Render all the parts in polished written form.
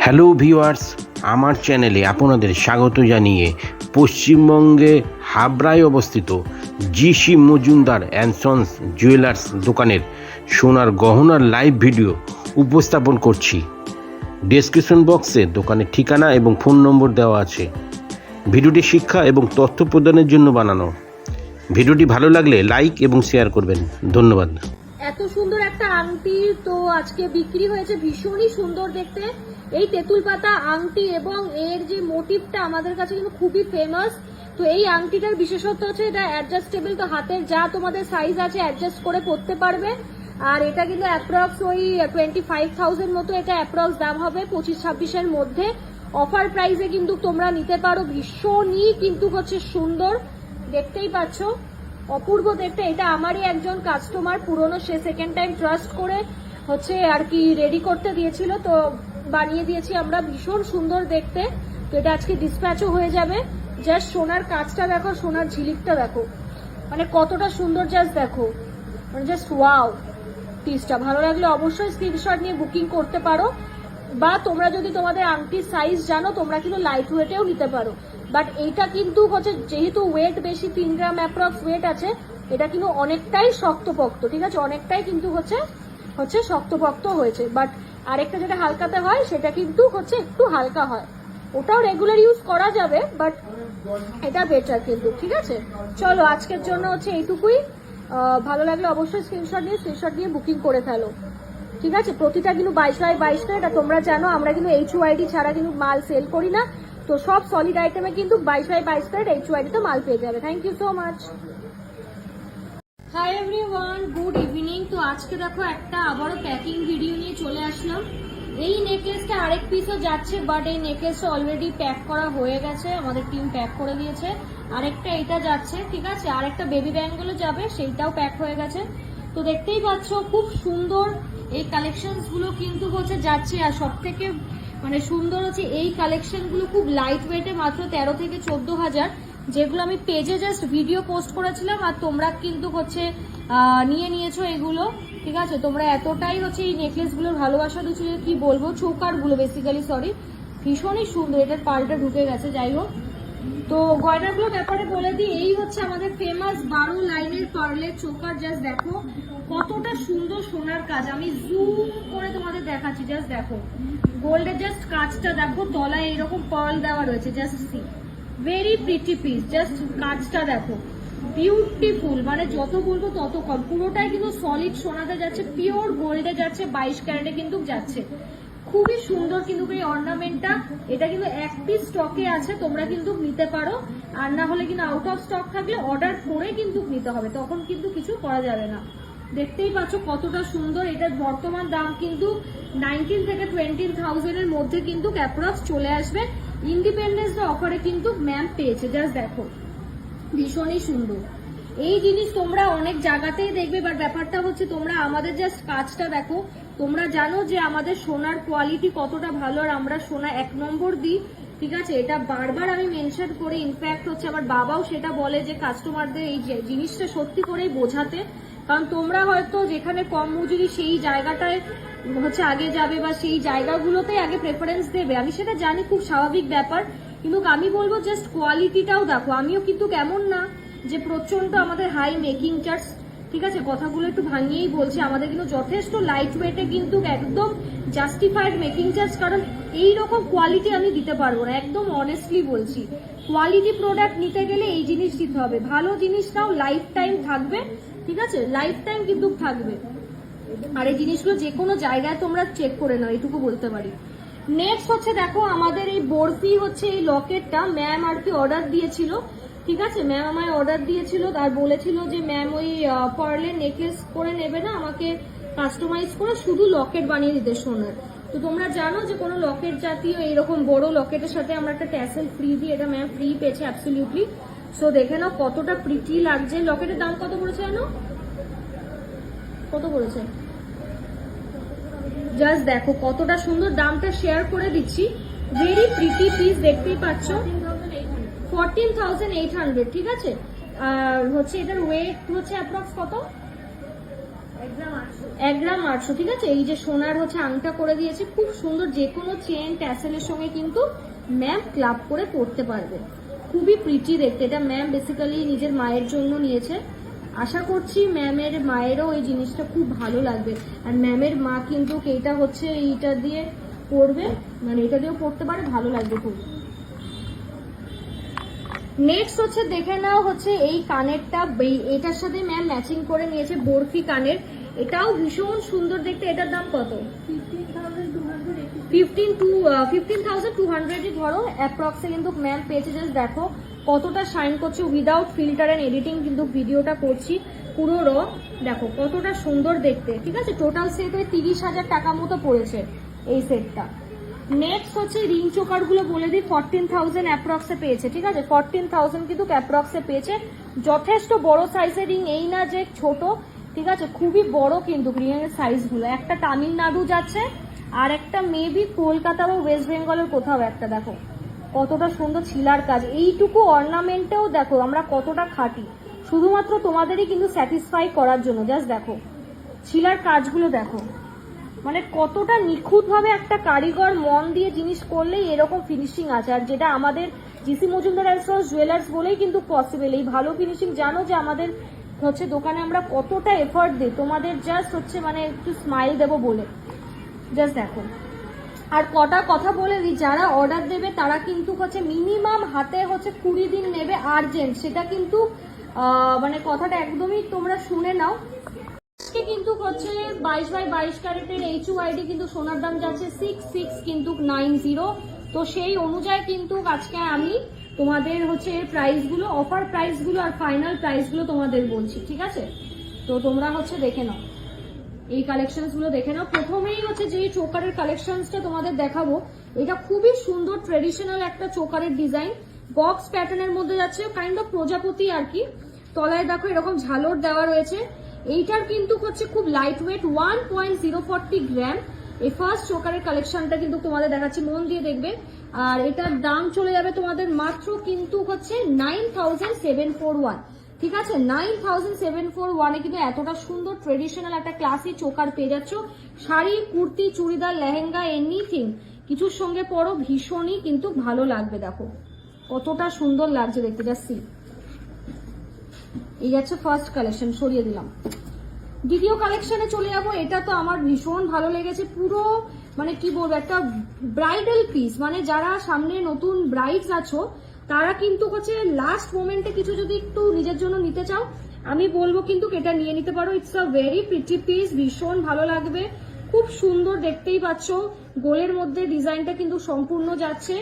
Hello viewers, আমার চ্যানেলে আপনাদের স্বাগত জানিয়ে পশ্চিমবঙ্গে হাবড়ায় অবস্থিত GC Majumdar and sons jewellers দোকানের সোনার গহনার লাইভ ভিডিও উপস্থাপন করছি। ডেসক্রিপশন বক্সে দোকানের ঠিকানা এবং ফোন নম্বর দেওয়া আছে। ভিডিওটি শিক্ষা এবং তথ্য প্রদানের জন্য বানানো। ভিডিওটি ভালো লাগলে লাইক এবং শেয়ার করবেন। ধন্যবাদ। এত সুন্দর একটা আংটি তো আজকে বিক্রি হয়েছে, ভীষণই সুন্দর দেখতে। এই তেঁতুল পাতা আংটি এবং এর যে মোটিভটা আমাদের কাছে কিন্তু খুবই ফেমাস। তো এই আংটিটার বিশেষত্ব হচ্ছে এটা অ্যাডজাস্টেবল, তো হাতের যা তোমাদের সাইজ আছে অ্যাডজাস্ট করে পরতে পারবে। আর এটা কিন্তু অ্যাপ্রক্স ওই 25,000 মতো এটা অ্যাপ্রক্স দাম হবে 25-26-এর মধ্যে। অফার প্রাইসে কিন্তু তোমরা নিতে পারো। ভীষণই কিন্তু হচ্ছে সুন্দর, দেখতেই পাচ্ছ, অপূর্ব দেখতে। এটা আমারই একজন কাস্টমার পুরনো, সে সেকেন্ড টাইম ট্রাস্ট করে হচ্ছে আর কি রেডি করতে দিয়েছিল, তো বানিয়ে দিয়েছি আমরা। ভীষণ সুন্দর দেখতে। তো এটা আজকে ডিসপ্যাচও হয়ে যাবে। জাস্ট সোনার কাজটা দেখো, সোনার ঝিলিকটা দেখো, মানে কতটা সুন্দর, জাস্ট দেখো, মানে জাস্ট ওয়াও। পিসটা ভালো লাগলে অবশ্যই স্ক্রিনশট নিয়ে বুকিং করতে পারো, বা তোমরা যদি তোমাদের আংটির সাইজ জানো তোমরা কিন্তু লাইট ওয়েটেও নিতে পারো। বাট এইটা কিন্তু হচ্ছে যেহেতু ওয়েট বেশি, 3 গ্রাম অ্যাপ্রক্স ওয়েট আছে, এটা কিন্তু অনেকটাই শক্তপোক্ত, ঠিক আছে, অনেকটাই কিন্তু হচ্ছে শক্তপোক্ত হয়েছে। বাট আরেকটা যেটা হালকাতে হয় সেটা কিন্তু হচ্ছে একটু হালকা হয়, ওটাও রেগুলার ইউজ করা যাবে, বাট এটা বেটার কিন্তু, ঠিক আছে। চলো আজকের জন্য হচ্ছে এইটুকুই। ভালো লাগলে অবশ্যই স্ক্রিনশট নিয়ে বুকিং করে ফেলো, ঠিক আছে। প্রতিটা কিন্তু 22x22 এটা তোমরা জানো, আমরা কিন্তু HYD ছাড়া কিন্তু মাল সেল করি না। তো সব সলিড আইটেমে কিন্তু 22x22 HYD তে মাল পেয়ে যাবে। Thank you so much. Hi everyone, good evening. তো আজকে দেখো একটা আবারও প্যাকিং ভিডিও নিয়ে চলে আসলাম। এই নেকলেসটা আরেক পিসও যাচ্ছে, বাট এই নেকলেসটা অলরেডি প্যাক করা হয়ে গেছে, আমাদের টিম প্যাক করে দিয়েছে। আরেকটা এটা যাচ্ছে, ঠিক আছে, আরেকটা বেবি ব্যাঙ্গেলও যাবে, সেইটাও প্যাক হয়ে গেছে। তো দেখতেই পাচ্ছ খুব সুন্দর এই কালেকশনস গুলো কিন্তু হচ্ছে যাচ্ছে। আর সব থেকে মানে সুন্দর হচ্ছে এই কালেকশন গুলো খুব লাইট ওয়েটে, মাত্র 13 থেকে 14,000, যেগুলো আমি পেজে জাস্ট ভিডিও পোস্ট করেছিলাম আর তোমরা কিন্তু হচ্ছে নিয়ে নিয়েছো এগুলো, ঠিক আছে। তোমরা এতটাই হচ্ছে এই নেকলেস গুলোর ভালোবাসা দিচ্ছ যে কি বলবো, চোকার গুলো বেসিক্যালি, সরি, ভীষণই সুন্দর। এটার পালটা ঢুকে গেছে, যাই হোক। তো গয়নাগুলোর ব্যাপারে বলে দিই, এই হচ্ছে আমাদের ফেমাস 12 লাইনের পার্লের চোকার। জাস্ট দেখো কতটা সুন্দর সোনার কাজ, আমি জুম করে তোমাদের দেখাচ্ছি। জাস্ট দেখো গোল্ডের জাস্ট কাজটা দেখো, তলায় এরকম পার্ল দেওয়া রয়েছে, just see, very pretty piece. Just কাজটা দেখো, বিউটিফুল, মানে যত বলবো তত কম। পুরোটাই কিন্তু সলিড সোনাতে যাচ্ছে, পিওর গোল্ডে যাচ্ছে, 22 ক্যারেটে কিন্তু যাচ্ছে। খুবই সুন্দর কিন্তু এই অর্নামেন্টটা। এটা কিন্তু এক পিস স্টকে আছে, তোমরা কিন্তু নিতে পারো। আর না হলে কিন্তু আউট অফ স্টক থাকলে অর্ডার করে কিন্তু নিতে হবে, তখন কিন্তু কিছু করা যাবে না। দেখতেই পাচ্ছ কতটা সুন্দর। এটার বর্তমান দাম কিন্তু 19 থেকে 20,000 এর মধ্যে কিন্তু অ্যাপ্রক্স চলে আসবে। ইন্ডিপেন্ডেন্স ডে অফারে কিন্তু ম্যাম পেয়েছে, জাস্ট দেখো, ভীষণই সুন্দর। এই জিনিস তোমরা অনেক জায়গাতেই দেখবে, বাট ব্যাপারটা হচ্ছে তোমরা আমাদের জাস্ট কাজটা দেখো। তোমরা জানো যে আমাদের সোনার কোয়ালিটি কতটা ভালো, আর আমরা সোনা 1 নম্বর দিই, ঠিক আছে। এটা বারবার আমি মেনশন করি, ইনফ্যাক্ট হচ্ছে আমার বাবাও সেটা বলে যে কাস্টমারদের এই জিনিসটা সত্যি করেই বোঝাতে। কারণ তোমরা হয়তো যেখানে কম মজুরি সেই জায়গাটায় হচ্ছে আগে যাবে, বা সেই জায়গাগুলোতে আগে প্রেফারেন্স দেবে, আমি সেটা জানি, খুব স্বাভাবিক ব্যাপার। কিন্তু আমি বলবো জাস্ট কোয়ালিটিটাও দেখো। আমিও কিন্তু কেমন না যে প্রচন্ড আমাদের হাই মেকিং চার্জ, ঠিক আছে, কথাগুলো একটু ভাঙিয়েই বলছি। আমাদের কিন্তু যথেষ্ট লাইট ওয়েটে কিন্তু একদম জাস্টিফাইড মেকিং চার্জ, কারণ এইরকম কোয়ালিটি আমি দিতে পারবো না, একদম অনেস্টলি বলছি। কোয়ালিটি প্রোডাক্ট নিতে গেলে এই জিনিস দিতে হবে, ভালো জিনিস নাও, লাইফ টাইম থাকবে, ঠিক আছে, লাইফ টাইম কিন্তু থাকবে। আর এই জিনিসগুলো যে কোনো জায়গায় তোমরা চেক করে নাও, এইটুকু বলতে পারি। নেক্সট হচ্ছে দেখো আমাদের এই বরফি হচ্ছে এই লকেটটা ম্যাম আর কি অর্ডার দিয়েছিল, ঠিক আছে। ম্যাম আমায় অর্ডার দিয়েছিল আর বলেছিল যে ম্যাম ওই পার্লের নেকলেস করে নেবে না, আমাকে কাস্টমাইজ করে শুধু লকেট বানিয়ে দিতে সোনার। তো তোমরা জানো যে কোনো লকেট জাতীয় এইরকম বড় লকেটের সাথে আমরা একটা ট্যাসেল ফ্রি দিই, এটা ম্যাম ফ্রি পেয়েছে অ্যাবসলিউটলি। সো দেখে নাও কতটা প্রিটি লাগছে। লকেটের দাম কত পড়েছে জানো? কত পড়েছে? জাস্ট দেখো কতটা সুন্দর, দামটা শেয়ার করে দিচ্ছি। ভেরি প্রিটি পিস, দেখতেই পাচ্ছ, 14,800, ঠিক আছে। আর হচ্ছে এটার ওয়েট হচ্ছে অ্যাপ্রক্স কত, 1 গ্রাম 800, 1 গ্রাম 800, ঠিক আছে। এই যে সোনার হচ্ছে আংটা করে দিয়েছে, খুব সুন্দর, যে কোনো চেন ট্যাসেলের সঙ্গে কিন্তু ম্যাম ক্লাব করে পরতে পারবে, খুবই প্রিটি দেখতে। এটা ম্যাম বেসিক্যালি নিজের মায়ের জন্য নিয়েছে, আশা করছি ম্যামের মায়েরও এই জিনিসটা খুব ভালো লাগবে। আর ম্যামের মা কিন্তু এটা হচ্ছে এইটা দিয়ে পরবে, মানে এটা দিয়েও পরতে পারে, ভালো লাগবে খুব। নেক্সট হচ্ছে দেখে নাও হচ্ছে এই কানেরটা, এটার সাথে ম্যাম ম্যাচিং করে নিয়েছে বরফি কানের, এটাও ভীষণ সুন্দর দেখতে। এটার দাম কত? 15,200 ধরো অ্যাপ্রক্সে কিন্তু ম্যাম পেয়েছে। জাস্ট দেখো কতটা শাইন করছে, উইদাউট ফিল্টার এন্ড এডিটিং কিন্তু ভিডিওটা করছি, পুরো র, দেখো কতটা সুন্দর দেখতে, ঠিক আছে। টোটাল সেট হয়ে 30,000 টাকা মতো পড়েছে এই সেটটা। নেক্সট হচ্ছে রিং চোকার গুলো বলে দিই, 14,000 অ্যাপ্রক্সে পেয়েছে, ঠিক আছে। 14,000 কিন্তু অ্যাপ্রক্সে পেয়েছে, যথেষ্ট বড় সাইজের রিং, এই না যে ছোট, ঠিক আছে, খুবই বড় কিন্তু রিং এর সাইজ গুলো। একটা তামিলনাড়ু যাচ্ছে আর একটা মেবি কলকাতা বা ওয়েস্ট বেঙ্গলের কোথাও একটা, দেখো কতটা সুন্দর ছিলার কাজ। এইটুকু অর্নামেন্টেও দেখো আমরা কতটা খাটি, শুধুমাত্র তোমাদেরই কিন্তু স্যাটিসফাই করার জন্য। জাস্ট দেখো ছিলার কাজগুলো দেখো, মানে কতটা নিখুঁত ভাবে একটা কারিগর মন দিয়ে জিনিস করলেই এরকম ফিনিশিং আছে। আর যেটা আমাদের GC Majumdar and sons jewellers বলেই কিন্তু পসিবল এই ভালো ফিনিশিং। জানো যে আমাদের হচ্ছে দোকানে আমরা কতটা এফর্ট দিই, তোমাদের জাস্ট হচ্ছে মানে একটু স্মাইল দেবো বলে। জাস্ট দেখো, আর কটা কথা বলে দিই, যারা অর্ডার দেবে তারা কিন্তু হচ্ছে মিনিমাম হাতে হচ্ছে 20 দিন নেবে আর্জেন্ট, সেটা কিন্তু মানে কথাটা একদমই তোমরা শুনে নাও। আজকে কিন্তু হচ্ছে 22x22 ক্যারেটের HUID কিন্তু সোনার দাম যাচ্ছে 66 কিন্তু 90, তো সেই অনুযায়ী কিন্তু আজকে আমি তোমাদের হচ্ছে প্রাইসগুলো, অফার প্রাইসগুলো আর ফাইনাল প্রাইসগুলো তোমাদের বলছি, ঠিক আছে। তো তোমরা হচ্ছে দেখে নাও এই কালেকশনস গুলো, দেখে নাও। প্রথমেই হচ্ছে যে চোকারের কালেকশনসটা তোমাদের দেখাবো, এটা খুবই সুন্দর ট্রেডিশনাল একটা চোকারের ডিজাইন, বক্স প্যাটার্নের মধ্যে যাচ্ছে, কাইন্ড অফ প্রজাপতি আর কি। তলায় দেখো এরকম ঝালর দেওয়া রয়েছে। এইটার কিন্তু হচ্ছে খুব লাইট ওয়েট, 1.040 গ্রাম। এই ফার্স্ট চোকারের কালেকশনটা কিন্তু তোমাদের দেখাচ্ছি, মন দিয়ে দেখবে। আর এটার দাম চলে যাবে তোমাদের মাত্র কিন্তু হচ্ছে 9,741, ঠিক আছে। 9,741 কিন্তু এতটা সুন্দর ট্রেডিশনাল একটা ক্লাসি চোকার পেয়ে যাচ্ছ। শাড়ি, কুর্তি, চুড়িদার, লেহেঙ্গা, এনিথিং কিছুর সঙ্গে পরো, ভীষণই কিন্তু ভালো লাগবে। দেখো কতটা সুন্দর লাগছে দেখতে, যাচ্ছি। এই যাচ্ছে ফার্স্ট কালেকশন, সরিয়ে দিলাম। দ্বিতীয় কালেকশনে চলে যাবো, এটা তো আমার ভীষণ ভালো লেগেছে, পুরো মানে কি বলবো একটা ব্রাইডাল পিস, মানে যারা সামনে নতুন ব্রাইডস আছো তারা কিন্তু হচ্ছে লাস্ট মোমেন্টে কিছু যদি একটু নিজের জন্য নিতে চাও, আমি বলবো কিন্তু এটা নিয়ে নিতে পারো। It's a very pretty piece, ভীষণ ভালো লাগবে, খুব সুন্দর দেখতেই পাচ্ছ। গোলের মধ্যে ডিজাইনটা কিন্তু সম্পূর্ণ যাচ্ছে।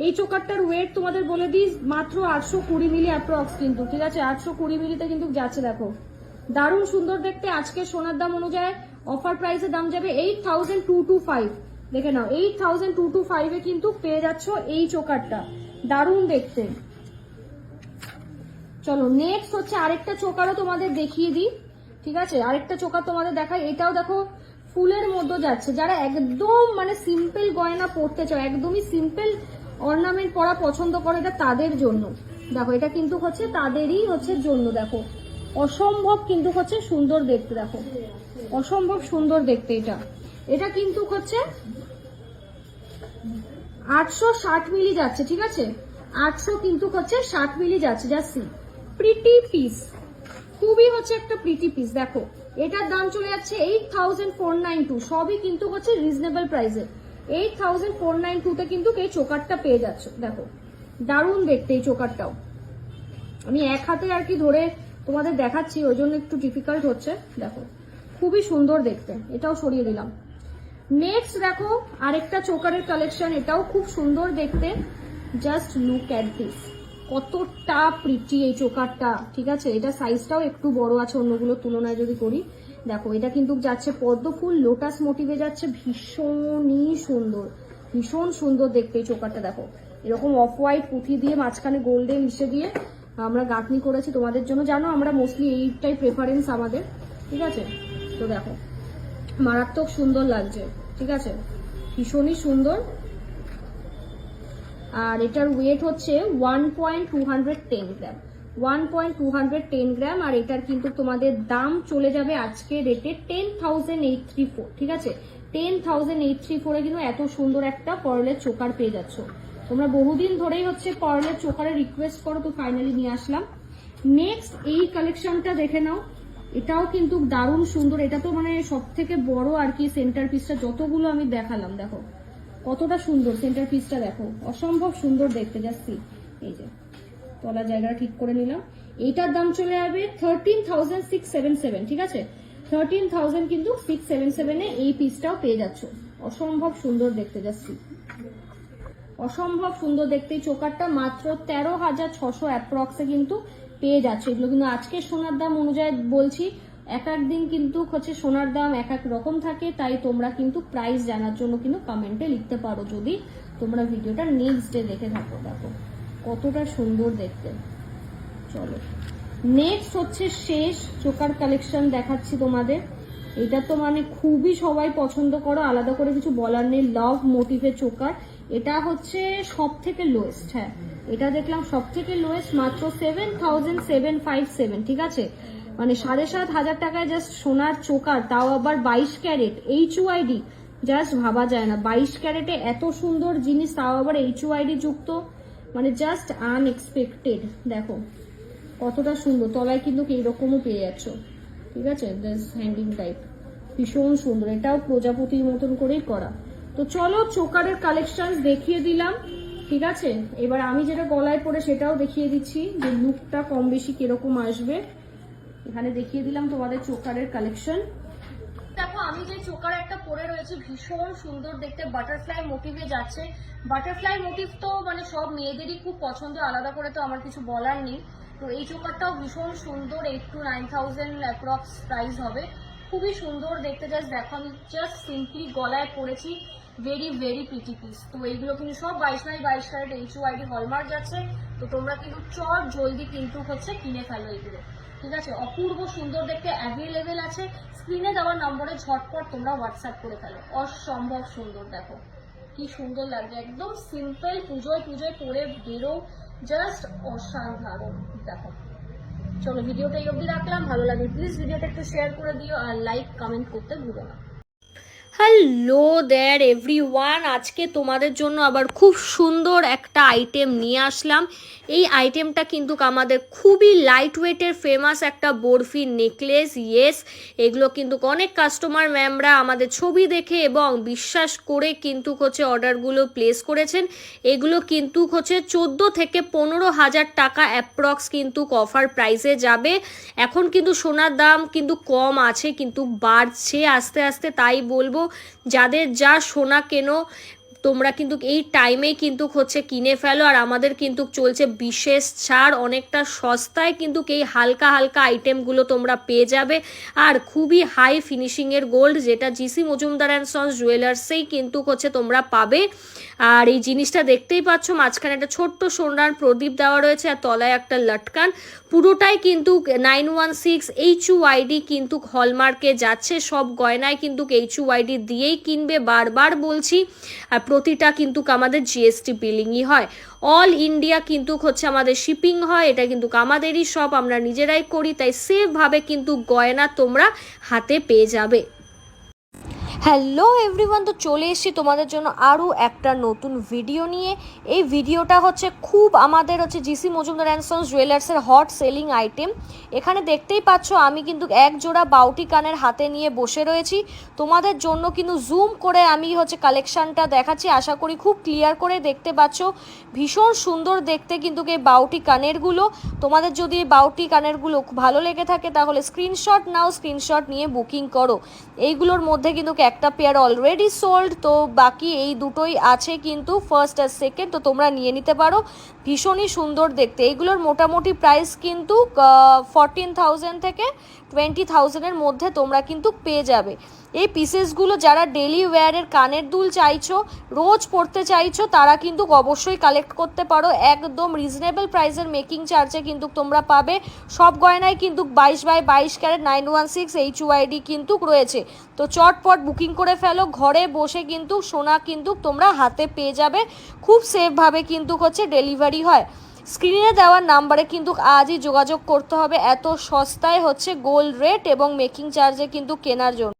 এই চোকারটার ওয়েট তোমাদের বলে দিই মাত্র 820 মিলি অ্যাপ্রক্স কিন্তু, ঠিক আছে। 820 মিলিতে কিন্তু যাচ্ছে, দেখো দারুণ সুন্দর দেখতে। আজকে সোনার দাম অনুযায়ী অফার প্রাইসের দাম যাবে 8,225, দেখে নাও 8,225 এ কিন্তু পেয়ে যাচ্ছ এই চোকারটা, দারুণ দেখতে। চলো নেক্সট হচ্ছে আরেকটা চোকারও তোমাদের দেখিয়ে দিই, ঠিক আছে। আরেকটা চোকার তোমাদের দেখাই, এটাও দেখো ফুলের মধ্যে যাচ্ছে। যারা একদম মানে সিম্পল গয়না পরতে চাও, একদমই সিম্পল অর্নামেন্ট পরা পছন্দ করে, এটা তাদের জন্য। দেখো এটা কিন্তু হচ্ছে তাদেরই হচ্ছে জন্য, দেখো অসম্ভব কিন্তু হচ্ছে সুন্দর দেখতে, দেখো অসম্ভব সুন্দর দেখতে। এটা কিন্তু হচ্ছে 860 মিলি যাচ্ছে, ঠিক আছে। 800 কিন্তু হচ্ছে 60 মিলি যাচ্ছে, যাচ্ছি। প্রিটি পিস, খুবই হচ্ছে একটা প্রিটি পিস। দেখো এটার দাম চলে যাচ্ছে 8,492, সবই কিন্তু হচ্ছে রিজনেবল প্রাইসে। 8,492 তে কিন্তু এই চোকারটা পেয়ে যাচ্ছ, দেখো দারুণ দেখতে এই চোকারটাও। আমি এক হাতে আর কি ধরে তোমাদের দেখাচ্ছি, ওই জন্য একটু ডিফিকাল্ট হচ্ছে। দেখো খুবই সুন্দর দেখতে, এটাও সরিয়ে দিলাম। নেক্সট দেখো আরেকটা চোকারের কালেকশন, এটাও খুব সুন্দর দেখতে। জাস্ট লুক অ্যাট দিস, কতটা প্রিটি এই চোকারটা, ঠিক আছে। এটা সাইজটাও একটু বড় আছে অন্যগুলোর তুলনায় যদি করি। দেখো এটা কিন্তু যাচ্ছে পদ্ম ফুল, লোটাস মোটিভে যাচ্ছে, ভীষণই সুন্দর, ভীষণ সুন্দর দেখতে এই চোকারটা। দেখো এরকম অফ হোয়াইট পুঁথি দিয়ে মাঝখানে গোল্ডেন ইসে দিয়ে আমরা গাঁথনি করেছি তোমাদের জন্য, জানো আমরা মোস্টলি এইটাই প্রেফারেন্স আমাদের, ঠিক আছে। তো দেখো মারাত্মক সুন্দর লাগছে, ঠিক আছে, ভীষণই সুন্দর। আর এটার ওয়েট হচ্ছে 1.210 গ্রাম, 1.210 গ্রাম। আর এটার কিন্তু তোমাদের দাম চলে যাবে আজকে রেটে 10,834, ঠিক আছে? 10,834 কিন্তু এত সুন্দর একটা পার্লের চোকার পেয়ে যাচ্ছ। তোমরা বহুদিন ধরেই হচ্ছে পার্লের চোকারের রিকোয়েস্ট করো, তো ফাইনালি নিয়ে আসলাম। নেক্সট এই কালেকশনটা দেখে নাও, এটাও কিন্তু দারুণ সুন্দর। এটা তো মানে সব থেকে বড় আর কি সেন্টার পিসটা, যতগুলো আমি দেখালাম দেখো কতটা সুন্দর সেন্টার পিসটা, দেখো অসম্ভব সুন্দর দেখতে। যাচ্ছি এই যে তলার জায়গাটা ঠিক করে নিলাম। এইটার দাম চলে যাবে 13,677, ঠিক আছে? 13,000 কিন্তু 677 এ এই পিসটাও পেয়ে যাচ্ছ। অসম্ভব সুন্দর দেখতে, যাচ্ছি অসম্ভব সুন্দর দেখতে। চোকারটা মাত্র 13,600 অ্যাপ্রক্সে কিন্তু পেয়ে যাচ্ছে। এগুলো কিন্তু আজকে সোনার দাম অনুযায়ী বলছি, এক এক দিন কিন্তু হচ্ছে সোনার দাম এক এক রকম থাকে, তাই তোমরা কিন্তু প্রাইস জানার জন্য কিন্তু কমেন্টে লিখতে পারো যদি তোমরা ভিডিওটা নেক্সট ডে দেখে থাকো। দেখো কতটা সুন্দর দেখতে। চলো নেক্সট হচ্ছে শেষ চোকার কালেকশন দেখাচ্ছি তোমাদের। এটা তো মানে খুবই সবাই পছন্দ করো, আলাদা করে কিছু বলার নেই। লাভ মোটিভের চোকার, এটা হচ্ছে সব থেকে লোয়েস্ট। হ্যাঁ, এটা দেখলাম সব থেকে লোয়েস্ট, মাত্র 7,757, ঠিক আছে? মানে 7,500 টাকায় জাস্ট সোনার চোকার, তাও আবার 22 ক্যারেট HUID। জাস্ট ভাবা যায় না 22 ক্যারেটে এত সুন্দর জিনিস, তাও আবার HUID যুক্ত, মানে জাস্ট আনএক্সপেক্টেড। দেখো কতটা সুন্দর, তলায় কিন্তু এইরকমও পেয়ে যাচ্ছ, ঠিক আছে? হ্যাঙ্গিং টাইপ, ভীষণ সুন্দর। এটাও প্রজাপতির মতন করেই করা। তো চলো চোকারের কালেকশন দেখিয়ে দিলাম, ঠিক আছে? এবার আমি যেটা গলায় পরে সেটাও দেখিয়ে দিচ্ছি, যে লুকটা কম বেশি কিরকম আসবে। এখানে দেখিয়ে দিলাম তোমাদের চোকারের কালেকশন। দেখো আমি যে চোকার একটা পরে রয়েছে, ভীষণ সুন্দর দেখতে, বাটারফ্লাই মোটিভে যাচ্ছে। বাটারফ্লাই মোটিভ তো মানে সব মেয়েদেরই খুব পছন্দ, আলাদা করে তো আমার কিছু বলার নেই। তো এই চোকারটাও ভীষণ সুন্দর, 8 to 9,000 অ্যাপ্রক্স প্রাইস হবে। খুবই সুন্দর দেখতে। জাস্ট দেখো আমি জাস্ট সিম্পলি গলায় পরেছি, ভেরি ভেরি প্রিটি পিস। তো এইগুলো কিন্তু সব 22x22 ক্যারেট HUID হলমার্ক যাচ্ছে। তো তোমরা কিন্তু চট জলদি কিন্তু হচ্ছে কিনে ফেলো এগুলো, ঠিক আছে? অপূর্ব সুন্দর দেখতে, অ্যাভেলেবেল আছে। স্ক্রিনে দেওয়ার নম্বরে ঝটপট তোমরা হোয়াটসঅ্যাপ করে ফেলো। অসম্ভব সুন্দর, দেখো কি সুন্দর লাগছে, একদম সিম্পল, পুজোয় পরে বেরো, জাস্ট অসাধারণ। দেখো চলো ভিডিওটা এই অবধি রাখলাম, ভালো লাগবে প্লিজ ভিডিওটা একটু শেয়ার করে দিও, আর লাইক কমেন্ট করতে ভুলো না। হ্যালো দেয়ার এভরিওয়ান, আজকে তোমাদের জন্য আবার খুব সুন্দর একটা আইটেম নিয়ে আসলাম। এই আইটেমটা কিন্তু আমাদের খুবই লাইট ওয়েটের ফেমাস একটা বরফি নেকলেস। ইয়েস, এগুলো কিন্তু অনেক কাস্টমার ম্যামরা আমাদের ছবি দেখে এবং বিশ্বাস করে কিন্তু হচ্ছে অর্ডারগুলো প্লেস করেছেন। এগুলো কিন্তু হচ্ছে 14 থেকে 15,000 টাকা অ্যাপ্রক্স কিন্তু অফার প্রাইসে যাবে। এখন কিন্তু সোনার দাম কিন্তু কম আছে, কিন্তু বাড়ছে আস্তে আস্তে, তাই বলবো যাদের যা সোনা কেনো তোমরা কিন্তু এই টাইমে কিন্তু হচ্ছে কিনে ফেলো। আর আমাদের কিন্তু চলছে বিশেষ ছাড়, অনেকটা সস্তায় কিন্তু এই হালকা হালকা আইটেমগুলো তোমরা পেয়ে যাবে। আর খুবই হাই ফিনিশিংয়ের গোল্ড, যেটা জিসি মজুমদার অ্যান্ড সন্স জুয়েলার্সেই কিন্তু হচ্ছে তোমরা পাবে। আর এই জিনিসটা দেখতেই পাচ্ছ, মাঝখানে একটা ছোট্ট সোনার প্রদীপ দেওয়া রয়েছে, আর তলায় একটা লটকান। পুরোটাই কিন্তু 916 HUID কিন্তু হলমার্কে যাচ্ছে। সব গয়নায় কিন্তু HUID দিয়েই কিনবে, বারবার বলছি। আর প্রতিটা কিন্তু আমাদের GST বিলিংই হয়। অল ইন্ডিয়া কিন্তু হচ্ছে আমাদের শিপিং হয়, এটা কিন্তু আমাদেরই সব, আমরা নিজেরাই করি, তাই সেফভাবে কিন্তু গয়না তোমরা হাতে পেয়ে যাবে। হ্যালো এভরিওয়ান, তো চলে এসেছি তোমাদের জন্য আরও একটা নতুন ভিডিও নিয়ে। এই ভিডিওটা হচ্ছে খুব আমাদের হচ্ছে জিসি মজুমদার অ্যান্ড সন্স জুয়েলার্সের হট সেলিং আইটেম। এখানে দেখতেই পাচ্ছ আমি কিন্তু এক জোড়া বাউটি কানের হাতে নিয়ে বসে রয়েছি। তোমাদের জন্য কিন্তু জুম করে আমি হচ্ছে কালেকশানটা দেখাচ্ছি, আশা করি খুব ক্লিয়ার করে দেখতে পাচ্ছ। ভীষণ সুন্দর দেখতে কিন্তু এই বাউটি কানেরগুলো। তোমাদের যদি এই বাউটি কানেরগুলো ভালো লেগে থাকে তাহলে স্ক্রিনশট নাও, স্ক্রিনশট নিয়ে বুকিং করো। এইগুলোর মধ্যে কিন্তু একটা পেয়ার অলরেডি সোল্ড, তো বাকি এই দুটোই আছে কিন্তু ফার্স্ট আর সেকেন্ড, তো তোমরা নিয়ে নিতে পারো। ভীষণই সুন্দর দেখতে। এইগুলোর মোটামুটি প্রাইস কিন্তু 14,000 থেকে 20,000-এর মধ্যে তোমরা কিন্তু পেয়ে যাবে। এই পিসেসগুলো যারা ডেলি ওয়্যারের কানের দুল চাইছো, রোজ পরতে চাইছো, তারা কিন্তু অবশ্যই কালেক্ট করতে পারো। একদম রিজনেবল প্রাইসের মেকিং চার্জে কিন্তু তোমরা পাবে। সব গয়নায় কিন্তু 22x22 ক্যারেট 916 HUID কিন্তু রয়েছে। তো চটপট বুকিং করে ফেলো, ঘরে বসে কিন্তু সোনা কিন্তু তোমরা হাতে পেয়ে যাবে। খুব সেফভাবে কিন্তু হচ্ছে ডেলিভারি হয়। স্ক্রিনে দেওয়ার নাম্বারে কিন্তু আজই যোগাযোগ করতে হবে। এত সস্তায় হচ্ছে গোল্ড রেট এবং মেকিং চার্জে কিন্তু কেনার জন্য।